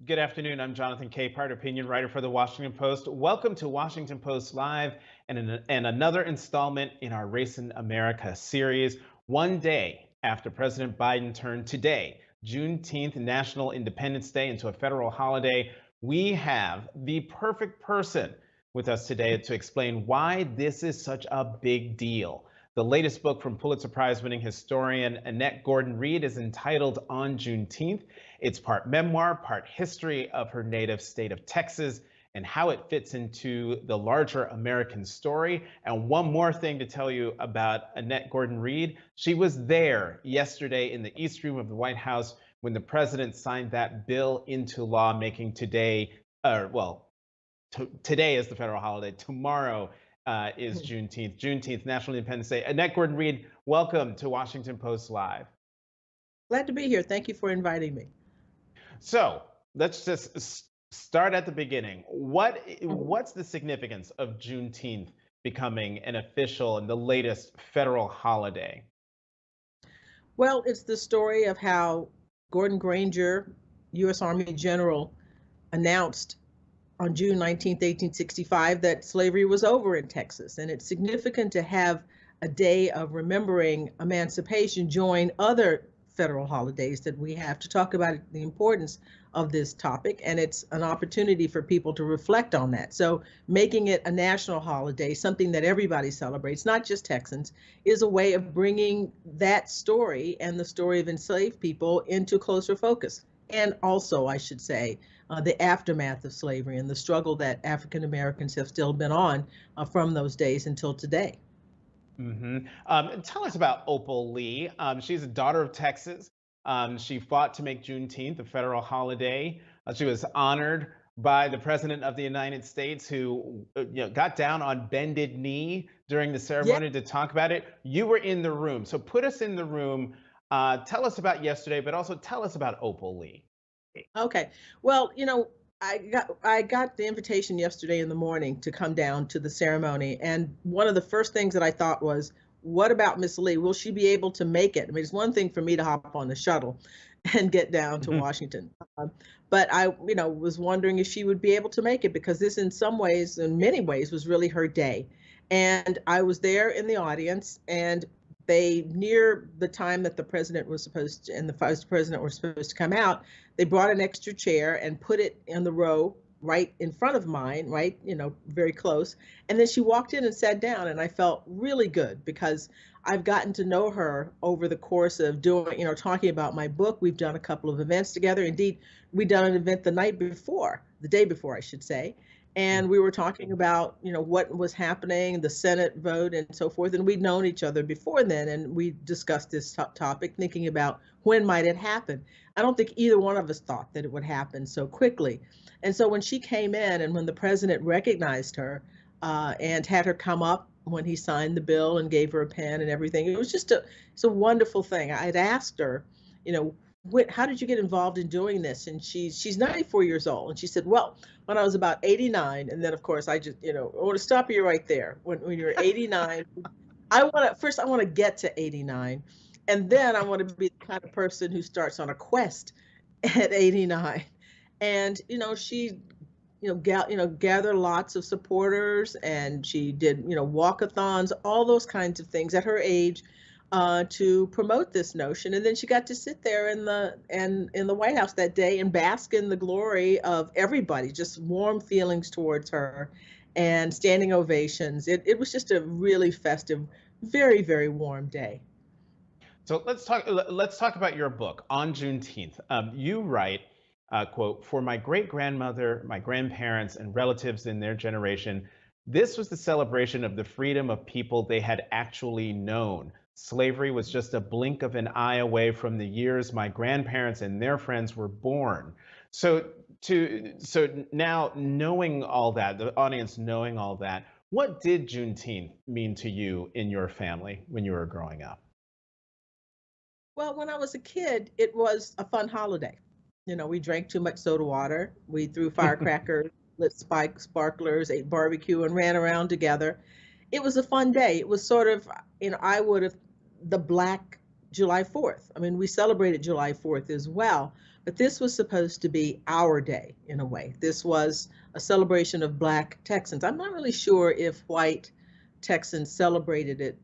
Good afternoon. I'm Jonathan Capehart, opinion writer for the Washington Post. Welcome to Washington Post Live and another installment in our Race in America series. One day after President Biden turned today, Juneteenth, National Independence Day, into a federal holiday, we have the perfect person with us today to explain why this is such a big deal. The latest book from Pulitzer Prize-winning historian Annette Gordon-Reed is entitled On Juneteenth. It's part memoir, part history of her native state of Texas and how it fits into the larger American story. And one more thing to tell you about Annette Gordon-Reed. She was there yesterday in the East Room of the White House when the president signed that bill into law, making today, today is the federal holiday. Tomorrow is Juneteenth, National Independence Day. Annette Gordon-Reed, welcome to Washington Post Live. Glad to be here. Thank you for inviting me. So let's just start at the beginning. What's the significance of Juneteenth becoming an official and the latest federal holiday? Well, it's the story of how Gordon Granger, U.S. Army General, announced on June 19th, 1865, that slavery was over in Texas. And it's significant to have a day of remembering emancipation join other federal holidays that we have to talk about the importance of this topic. And it's an opportunity for people to reflect on that. So making it a national holiday, something that everybody celebrates, not just Texans, is a way of bringing that story and the story of enslaved people into closer focus. And also, I should say, the aftermath of slavery and the struggle that African Americans have still been on from those days until today. Tell us about Opal Lee. She's a daughter of Texas. She fought to make Juneteenth a federal holiday. She was honored by the President of the United States, who got down on bended knee during the ceremony to talk about it. You were in the room, so put us in the room. Tell us about yesterday, but also tell us about Opal Lee. Okay. Well, I got the invitation yesterday in the morning to come down to the ceremony, and one of the first things that I thought was, what about Miss Lee? Will she be able to make it? I mean, it's one thing for me to hop on the shuttle and get down to Washington, but I, was wondering if she would be able to make it, because this, in many ways, was really her day. And I was there in the audience, and near the time that the president was supposed to, and the vice president were supposed to come out, they brought an extra chair and put it in the row right in front of mine, right, very close. And then she walked in and sat down, and I felt really good because I've gotten to know her over the course of doing, talking about my book. We've done a couple of events together. Indeed, we'd done an event the day before, I should say. And we were talking about, what was happening, the Senate vote and so forth. And we'd known each other before then. And we discussed this topic, thinking about when might it happen. I don't think either one of us thought that it would happen so quickly. And so when she came in, and when the president recognized her and had her come up when he signed the bill and gave her a pen and everything, it was just it's a wonderful thing. I'd asked her, how did you get involved in doing this? And she's 94 years old. And she said, well, when I was about 89, and then of course I just, I want to stop you right there. When you're 89, I want to get to 89. And then I want to be the kind of person who starts on a quest at 89. And, she, gathered lots of supporters, and she did, walkathons, all those kinds of things at her age, to promote this notion. And then she got to sit there in the White House that day and bask in the glory of everybody, just warm feelings towards her and standing ovations. It was just a really festive, very, very warm day. So let's talk about your book, On Juneteenth. You write, quote, "For my great-grandmother, my grandparents, and relatives in their generation, this was the celebration of the freedom of people they had actually known. Slavery was just a blink of an eye away from the years my grandparents and their friends were born." So now, knowing all that, the audience knowing all that, what did Juneteenth mean to you in your family when you were growing up? Well, when I was a kid, it was a fun holiday. We drank too much soda water. We threw firecrackers, lit sparklers, ate barbecue, and ran around together. It was a fun day. It was sort of, the Black July 4th. I mean, we celebrated July 4th as well, but this was supposed to be our day in a way. This was a celebration of Black Texans. I'm not really sure if white Texans celebrated it,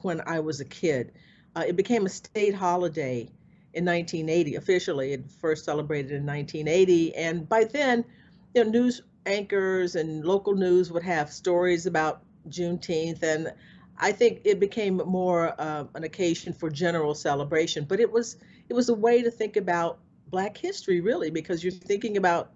when I was a kid. It became a state holiday in 1980. Officially, it first celebrated in 1980, and by then, news anchors and local news would have stories about Juneteenth, and I think it became more an occasion for general celebration. But it was a way to think about Black history, really, because you're thinking about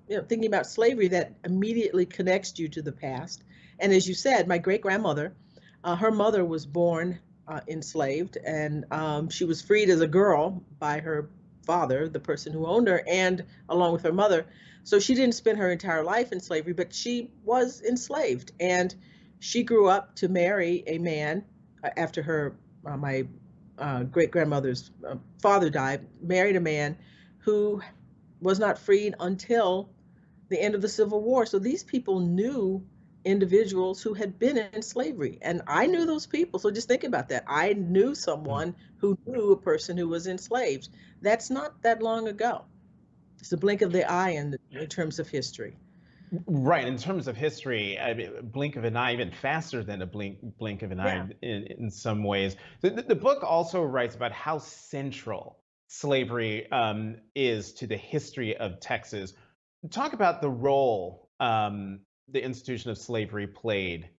slavery that immediately connects you to the past. And as you said, my great grandmother, her mother was born enslaved, and she was freed as a girl by her father, the person who owned her, and along with her mother. So she didn't spend her entire life in slavery, but she was enslaved, and she grew up to marry a man after my great grandmother's father died, married a man who was not freed until the end of the Civil War. So these people knew individuals who had been in slavery, and I knew those people. So just think about that. I knew someone who knew a person who was enslaved. That's not that long ago. It's a blink of the eye in terms of history. Right. In terms of history, I mean, blink of an eye, even faster than a blink of an eye in some ways. The book also writes about how central slavery is to the history of Texas. Talk about the role the institution of slavery played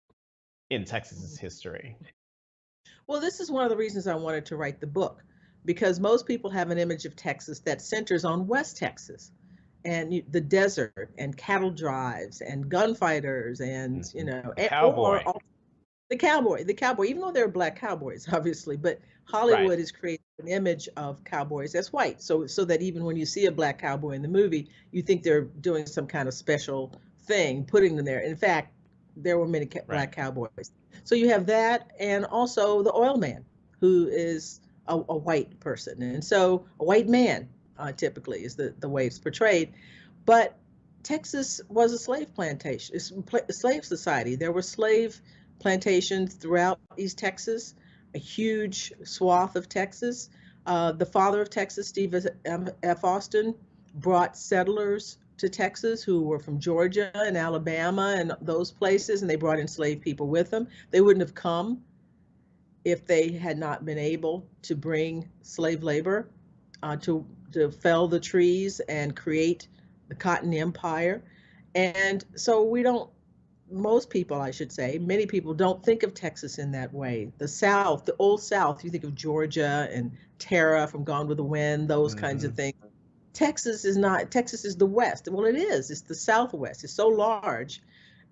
in Texas's history. Well, this is one of the reasons I wanted to write the book, because most people have an image of Texas that centers on West Texas and the desert and cattle drives and gunfighters and, Cowboy. or the cowboy, even though they're Black cowboys, obviously, but Hollywood Right. has created an image of cowboys as white. So that even when you see a Black cowboy in the movie, you think they're doing some kind of special thing, putting them there. In fact, there were many Black cowboys. So you have that, and also the oil man, who is a white person. And so a white man typically is the way it's portrayed. But Texas was a slave plantation, it's a slave society. There were slave plantations throughout East Texas, a huge swath of Texas. The father of Texas, Steve F. Austin, brought settlers to Texas who were from Georgia and Alabama and those places, and they brought enslaved people with them. They wouldn't have come if they had not been able to bring slave labor to fell the trees and create the Cotton Empire. And so most people, I should say, many people don't think of Texas in that way. The South, the old South, you think of Georgia and Tara from Gone with the Wind, those kinds of things. Texas is not. Texas is the West. Well, it is. It's the Southwest. It's so large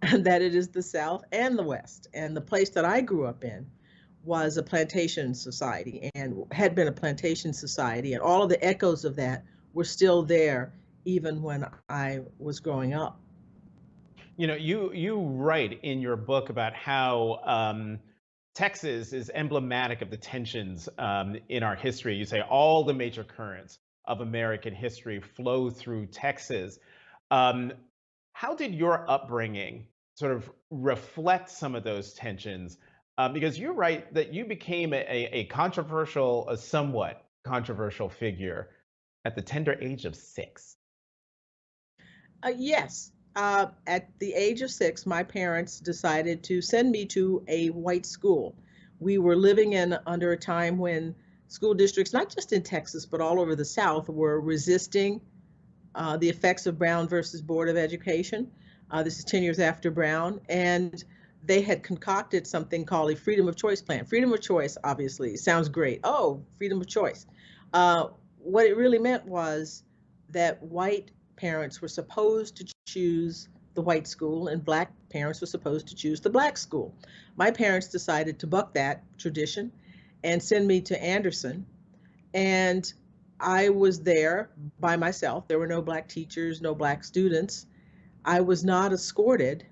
that it is the South and the West. And the place that I grew up in was a plantation society and had been a plantation society. And all of the echoes of that were still there even when I was growing up. You write in your book about how Texas is emblematic of the tensions in our history. You say all the major currents of American history flow through Texas. How did your upbringing sort of reflect some of those tensions? Because you're right that you became a somewhat controversial figure at the tender age of 6. Yes. At the age of 6, my parents decided to send me to a white school. We were living under a time when school districts, not just in Texas, but all over the South, were resisting the effects of Brown versus Board of Education. This is 10 years after Brown. And they had concocted something called a freedom of choice plan. Freedom of choice, obviously, sounds great. Oh, freedom of choice. What it really meant was that white parents were supposed to choose the white school and Black parents were supposed to choose the Black school. My parents decided to buck that tradition and send me to Anderson. And I was there by myself. There were no Black teachers, no Black students. I was not escorted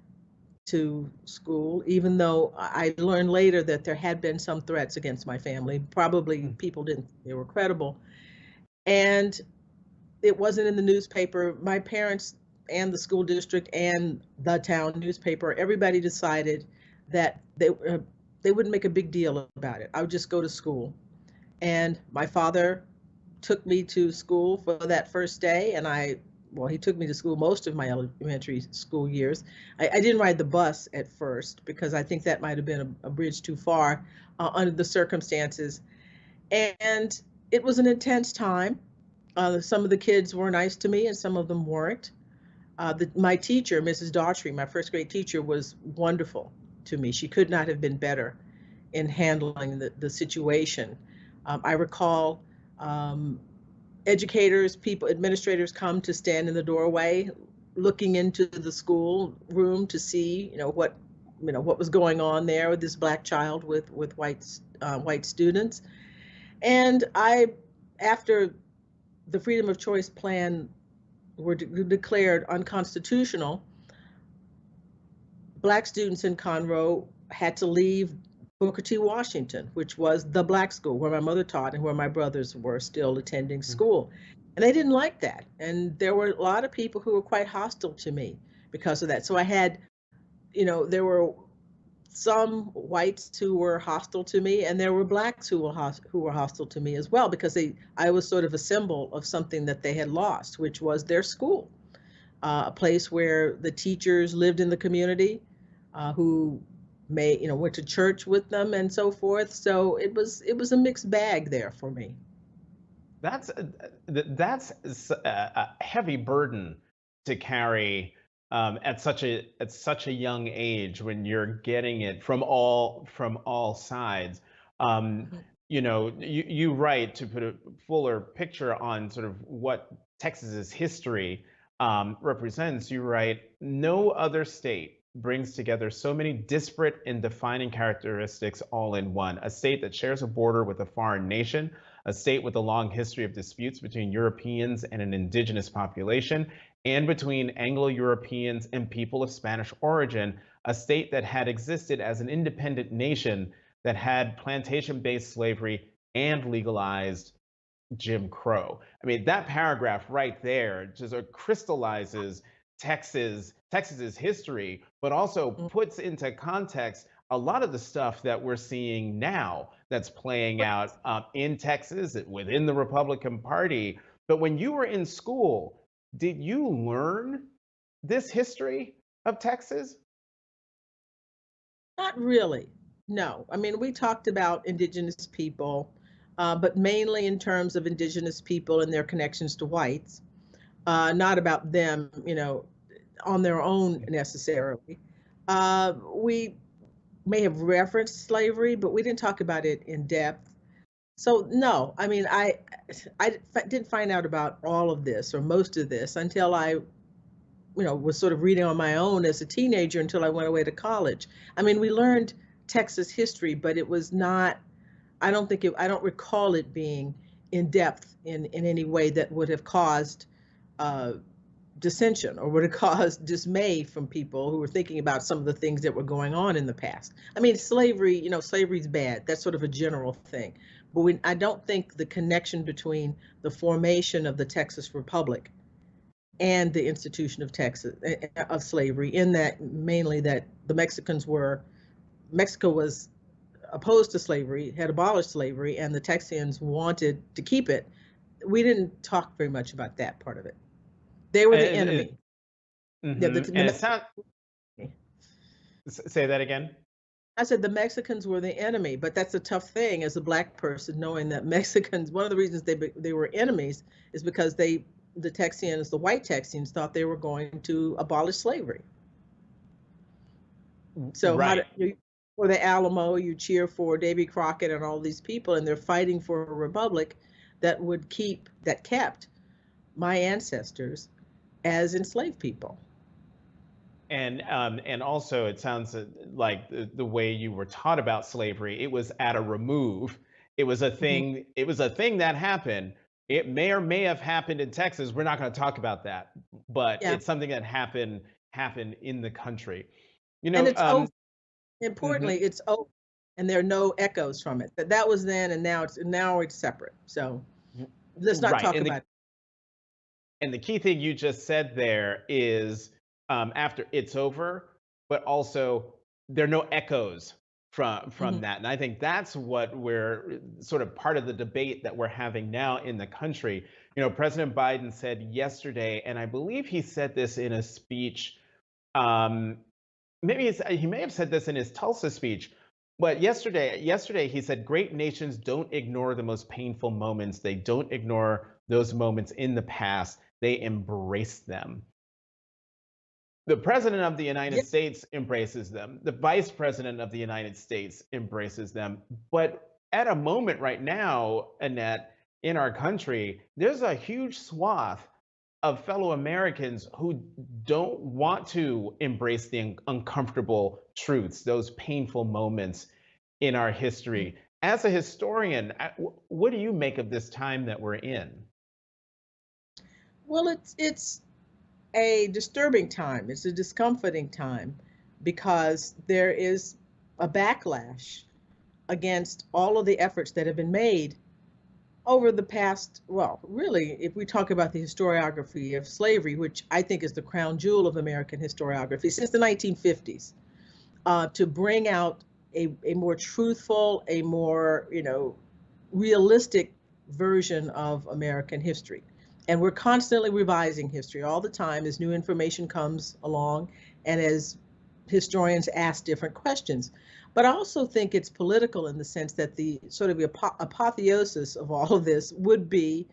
to school, even though I learned later that there had been some threats against my family. Probably people didn't think they were credible. And it wasn't in the newspaper. My parents and the school district and the town newspaper, everybody decided that they wouldn't make a big deal about it. I would just go to school. And my father took me to school for that first day, and well, he took me to school most of my elementary school years. I didn't ride the bus at first because I think that might have been a bridge too far under the circumstances. And it was an intense time. Some of the kids were nice to me and some of them weren't. My teacher, Mrs. Daughtry, my first grade teacher, was wonderful to me. She could not have been better in handling the situation. I recall educators, people, administrators come to stand in the doorway, looking into the school room to see, what was going on there with this black child with white students. And after the freedom of choice plan were declared unconstitutional, black students in Conroe had to leave Booker T. Washington, which was the black school where my mother taught and where my brothers were still attending school. And they didn't like that. And there were a lot of people who were quite hostile to me because of that. So I had, there were some whites who were hostile to me, and there were blacks who were hostile to me as well, because I was sort of a symbol of something that they had lost, which was their school, a place where the teachers lived in the community, who went to church with them and so forth. So it was a mixed bag there for me. That's a heavy burden to carry at such a young age, when you're getting it from all sides. You write, to put a fuller picture on sort of what Texas's history represents. You write, no other state brings together so many disparate and defining characteristics all in one. A state that shares a border with a foreign nation, a state with a long history of disputes between Europeans and an indigenous population, and between Anglo-Europeans and people of Spanish origin, a state that had existed as an independent nation that had plantation-based slavery and legalized Jim Crow. I mean, that paragraph right there just crystallizes Texas's history, but also puts into context a lot of the stuff that we're seeing now that's playing out in Texas, within the Republican Party. But when you were in school, did you learn this history of Texas? Not really, no. I mean, we talked about indigenous people, but mainly in terms of indigenous people and their connections to whites, not about them, on their own necessarily. We may have referenced slavery, but we didn't talk about it in depth. So no, I mean, I didn't find out about all of this or most of this until I, was sort of reading on my own as a teenager until I went away to college. I mean, we learned Texas history, but it was not, I don't recall it being in depth in any way that would have caused dissension or would have caused dismay from people who were thinking about some of the things that were going on in the past. I mean, slavery, slavery's bad. That's sort of a general thing. But I don't think the connection between the formation of the Texas Republic and the institution of slavery, in that mainly that Mexico was opposed to slavery, had abolished slavery, and the Texians wanted to keep it. We didn't talk very much about that part of it. They were the enemy. Say that again. I said the Mexicans were the enemy, but that's a tough thing as a black person, knowing that Mexicans, one of the reasons they were enemies is because the white Texians thought they were going to abolish slavery. So right. For the Alamo, you cheer for Davy Crockett and all these people, and they're fighting for a republic that kept my ancestors as enslaved people. And also, it sounds like the way you were taught about slavery, it was at a remove. It was a thing. Mm-hmm. It was a thing that happened. It may or may have happened in Texas. We're not going to talk about that, but it's something that happened in the country. And it's over. Importantly, it's over, and there are no echoes from it. That was then, and now it's separate. So let's not talk about it. And the key thing you just said there is, after it's over, but also there are no echoes from Hmm. that. And I think that's what we're sort of part of the debate that we're having now in the country. President Biden said yesterday, and I believe he said this in a speech. Um, he may have said this in his Tulsa speech, but yesterday he said great nations don't ignore the most painful moments. They don't ignore those moments in the past. They embrace them. The president of the United Yeah. States embraces them. The vice president of the United States embraces them. But at a moment right now, Annette, in our country, there's a huge swath of fellow Americans who don't want to embrace the uncomfortable truths, those painful moments in our history. As a historian, what do you make of this time that we're in? Well, it's a disturbing time. It's a discomforting time because there is a backlash against all of the efforts that have been made over the past, well, really, if we talk about the historiography of slavery, which I think is the crown jewel of American historiography since the 1950s, to bring out a more truthful, a more, realistic version of American history. And we're constantly revising history all the time as new information comes along and as historians ask different questions. But I also think it's political in the sense that the sort of apotheosis of all of this would be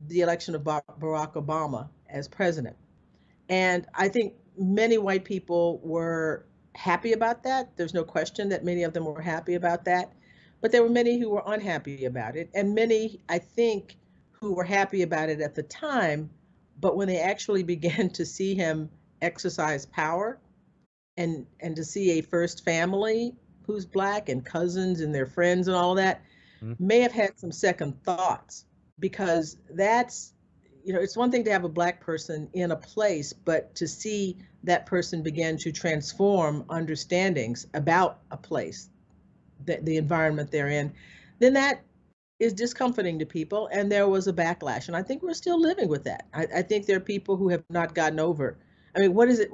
the election of Barack Obama as president. And I think many white people were happy about that. There's no question that many of them were happy about that. But there were many who were unhappy about it. And many, I think, who were happy about it at the time. But when they actually began to see him exercise power and to see a first family who's black and cousins and their friends and all of that, Mhm. may have had some second thoughts because that's, it's one thing to have a black person in a place, but to see that person begin to transform understandings about a place, the environment they're in, then that is discomforting to people. And there was a backlash. And I think we're still living with that. I think there are people who have not gotten over. I mean, what is it?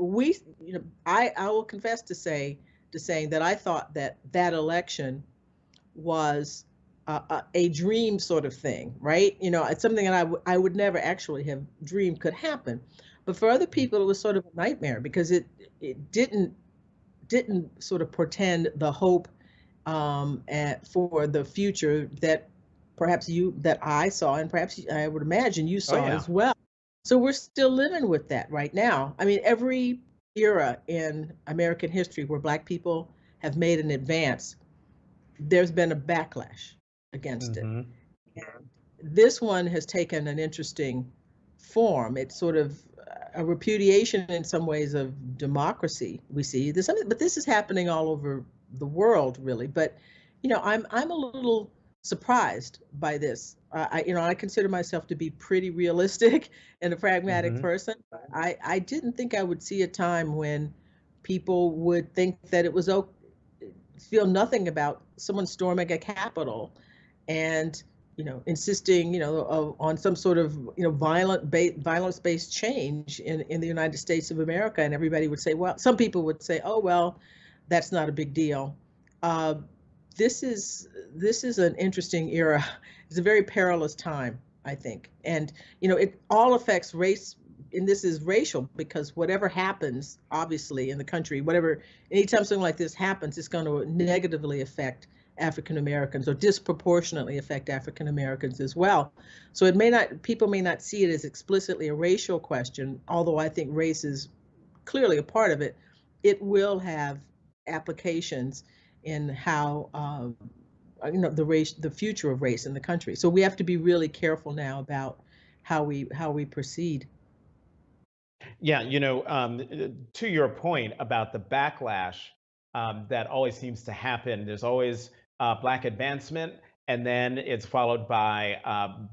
I will confess to saying that I thought that that election was a dream sort of thing, right? It's something that I would never actually have dreamed could happen. But for other people, it was sort of a nightmare because it didn't sort of portend the hope for the future that perhaps that I saw, and perhaps I would imagine you Oh saw yeah. as well. So we're still living with that right now. I mean, every era in American history where Black people have made an advance, there's been a backlash against it. Hmm. And this one has taken an interesting form. It's sort of a repudiation in some ways of democracy. We see this, but this is happening all over the world, really. But I'm a little surprised by this. I consider myself to be pretty realistic and a pragmatic Hmm. person. I didn't think I would see a time when people would think that it was okay, feel nothing about someone storming a Capitol and insisting on some sort of violence-based change in the United States of America, and everybody would say, well, some people would say, oh well, that's not a big deal. uh, this is an interesting era. It's a very perilous time, I think, and it all affects race, and this is racial because whatever happens, obviously, in the country, anytime something like this happens, it's going to negatively affect African Americans or disproportionately affect African Americans as well. So people may not see it as explicitly a racial question, although I think race is clearly a part of it. It will have applications in how the future of race in the country. So we have to be really careful now about how we proceed. Yeah, to your point about the backlash that always seems to happen, there's always Black advancement, and then it's followed by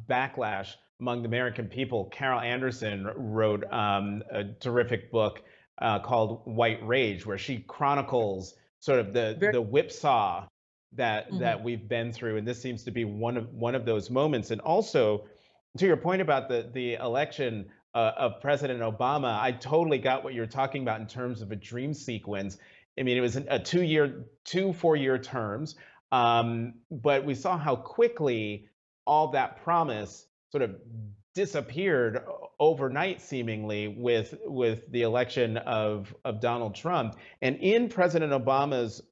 backlash among the American people. Carol Anderson wrote a terrific book called White Rage, where she chronicles sort of the Very. the whipsaw Mhm. that we've been through, and this seems to be one of those moments. And also, to your point about the election of President Obama, I totally got what you're talking about in terms of a dream sequence. I mean, it was a two 4-year terms. But we saw how quickly all that promise sort of disappeared overnight, seemingly, with the election of Donald Trump. And in President Obama's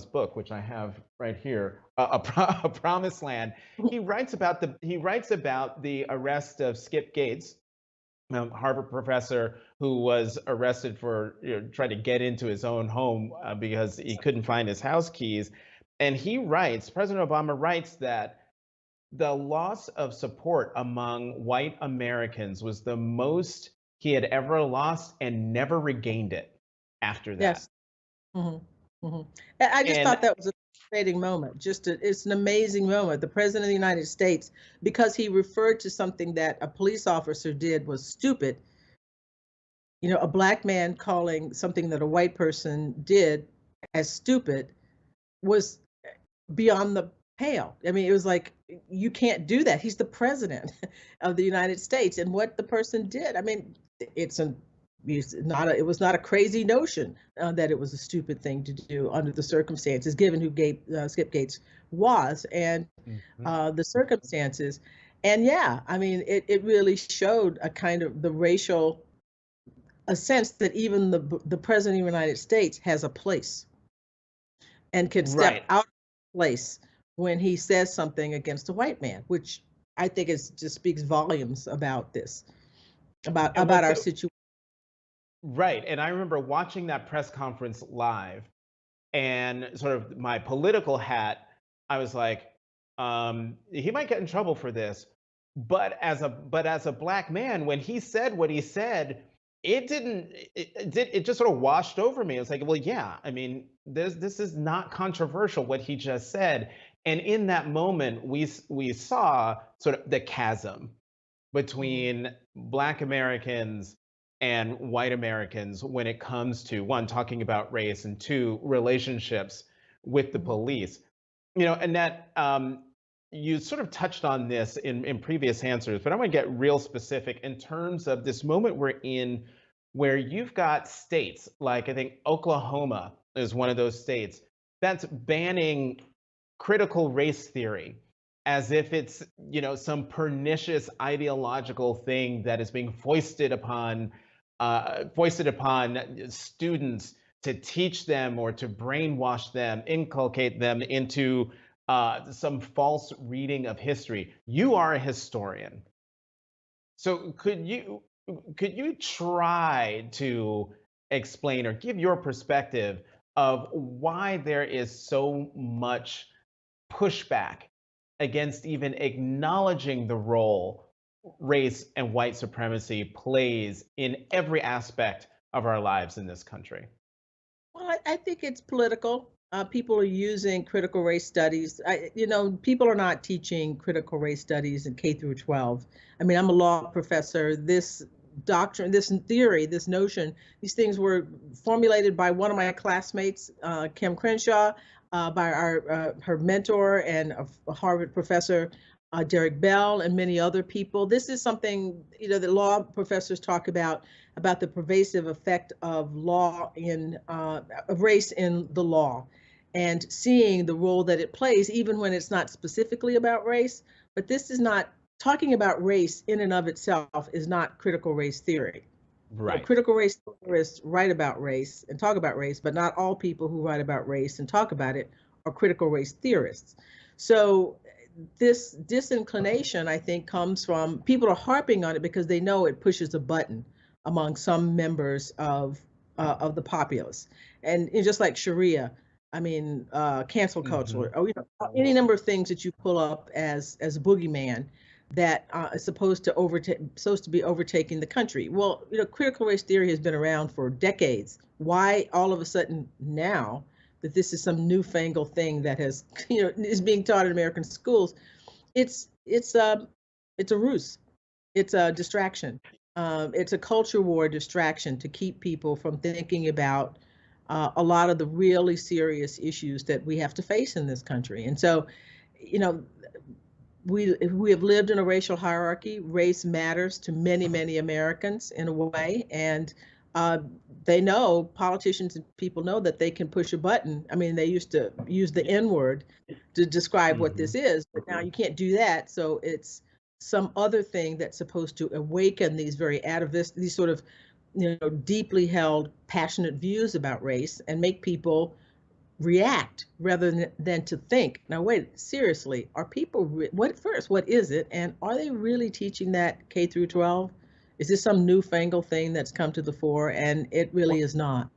book, which I have right here, a Promised Land, he writes about the arrest of Skip Gates, Harvard professor who was arrested for trying to get into his own home because he couldn't find his house keys. And President Obama writes that the loss of support among white Americans was the most he had ever lost and never regained it after that. Yes. hmm hmm I just And thought that was a fascinating moment. It's an amazing moment. The President of the United States, because he referred to something that a police officer did was stupid. A black man calling something that a white person did as stupid was beyond the pale. I mean, it was like, you can't do that. He's the president of the United States. And what the person did, I mean, it was not a crazy notion that it was a stupid thing to do under the circumstances, given who Skip Gates was and the circumstances. And yeah, I mean, it really showed a kind of a sense that even the president of the United States has a place and can step out of place when he says something against a white man, which I think just speaks volumes about this, about our situation. Right. And I remember watching that press conference live, and sort of my political hat, I was like, he might get in trouble for this. But as a black man, when he said what he said, it just sort of washed over me. It was like, well, yeah, I mean, this is not controversial what he just said. And in that moment, we saw sort of the chasm between Black Americans and white Americans when it comes to, one, talking about race, and two, relationships with the police. Annette, you sort of touched on this in previous answers, but I want to get real specific in terms of this moment we're in, where you've got states like, I think Oklahoma is one of those states that's banning critical race theory as if it's some pernicious ideological thing that is being foisted upon students to teach them or to brainwash them, inculcate them into some false reading of history. You are a historian, so could you try to explain or give your perspective of why there is so much pushback against even acknowledging the role race and white supremacy plays in every aspect of our lives in this country? Well, I think it's political. People are using critical race studies. People are not teaching critical race studies in K through 12. I mean, I'm a law professor. This doctrine, this theory, this notion, these things were formulated by one of my classmates, Kim Crenshaw, by her mentor and a Harvard professor, Derek Bell, and many other people. This is something that law professors talk about the pervasive effect of race in the law, and seeing the role that it plays, even when it's not specifically about race. But this is not talking about race in and of itself is not critical race theory. Right. Critical race theorists write about race and talk about race, but not all people who write about race and talk about it are critical race theorists. So this disinclination, I think, comes from people are harping on it because they know it pushes a button among some members of the populace. And just like Sharia, I mean, cancel culture, or any number of things that you pull up as a boogeyman that is supposed to be overtaking the country. Well, critical race theory has been around for decades. Why all of a sudden now that this is some newfangled thing that has, is being taught in American schools? It's a ruse. It's a distraction. It's a culture war distraction to keep people from thinking about a lot of the really serious issues that we have to face in this country. And so, we have lived in a racial hierarchy. Race matters to many, many Americans in a way, and Uh, they know, politicians and people know that they can push a button. I mean, they used to use the N word to describe what Hmm. this is, but now you can't do that. So it's some other thing that's supposed to awaken these very atavistic, these sort of, deeply held, passionate views about race and make people react rather than to think. Now, wait, seriously, are people, what is it? And are they really teaching that K through 12? Is this some newfangled thing that's come to the fore? And it really is not.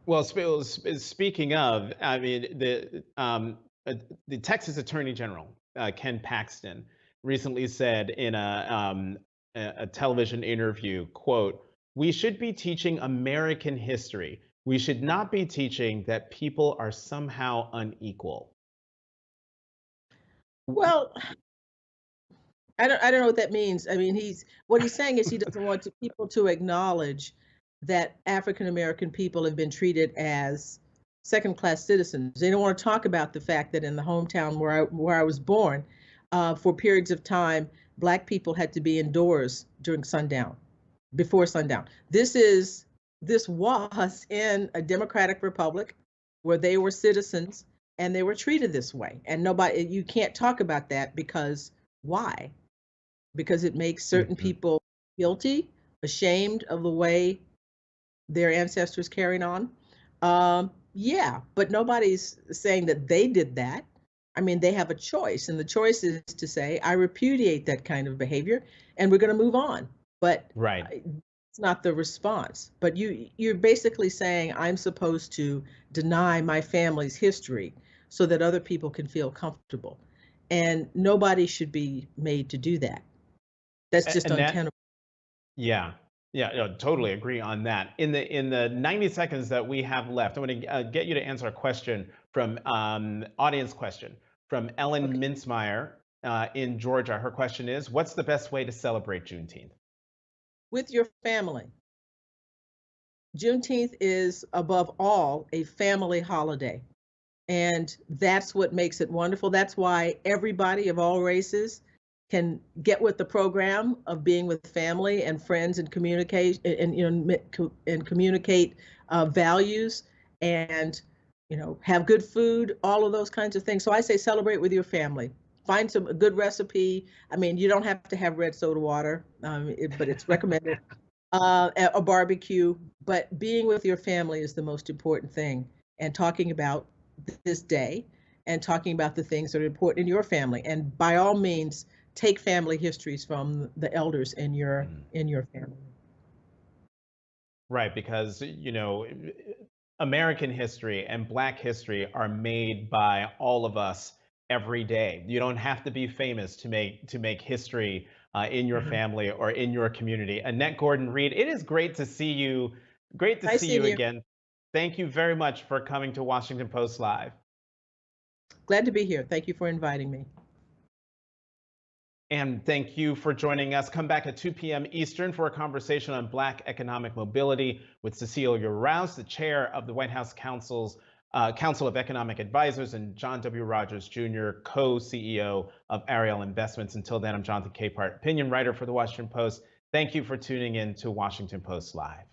Well, speaking of, I mean, the Texas Attorney General, Ken Paxton, recently said in a television interview, quote, "We should be teaching American history. We should not be teaching that people are somehow unequal." Well, I don't know what that means. I mean, what he's saying is he doesn't want people to acknowledge that African American people have been treated as second-class citizens. They don't want to talk about the fact that in the hometown where I was born, for periods of time, Black people had to be indoors during sundown, before sundown. This was in a democratic republic where they were citizens and they were treated this way. And you can't talk about that because why? Because it makes certain Mhm. people guilty, ashamed of the way their ancestors carried on. Yeah, but nobody's saying that they did that. I mean, they have a choice, and the choice is to say, I repudiate that kind of behavior, and we're going to move on. But Right. it's not the response. But you're basically saying I'm supposed to deny my family's history so that other people can feel comfortable, and nobody should be made to do that. That's just Annette, untenable. yeah. Yeah, no, totally agree on that. In the 90 seconds that we have left, I want to get you to answer a question from audience question from Ellen Okay. Mintzmeyer in Georgia. Her question is, what's the best way to celebrate Juneteenth? With your family. Juneteenth is above all a family holiday. And that's what makes it wonderful. That's why everybody of all races can get with the program of being with family and friends and communicate and communicate values and have good food, all of those kinds of things. So I say celebrate with your family. Find a good recipe. I mean, you don't have to have red soda water, but it's recommended. A barbecue, but being with your family is the most important thing. And talking about this day and talking about the things that are important in your family. And by all means, take family histories from the elders in your Mm. in your family. Right, because American history and Black history are made by all of us every day. You don't have to be famous to make history in your Mhm. family or in your community. Annette Gordon-Reed, it is great to see you. Great to Nice see seeing you you. again. Thank you very much for coming to Washington Post Live. Glad to be here. Thank you for inviting me. And thank you for joining us. Come back at 2 p.m. Eastern for a conversation on Black economic mobility with Cecilia Rouse, the chair of the White House Council of Economic Advisors, and John W. Rogers Jr., co-CEO of Ariel Investments. Until then, I'm Jonathan Capehart, opinion writer for the Washington Post. Thank you for tuning in to Washington Post Live.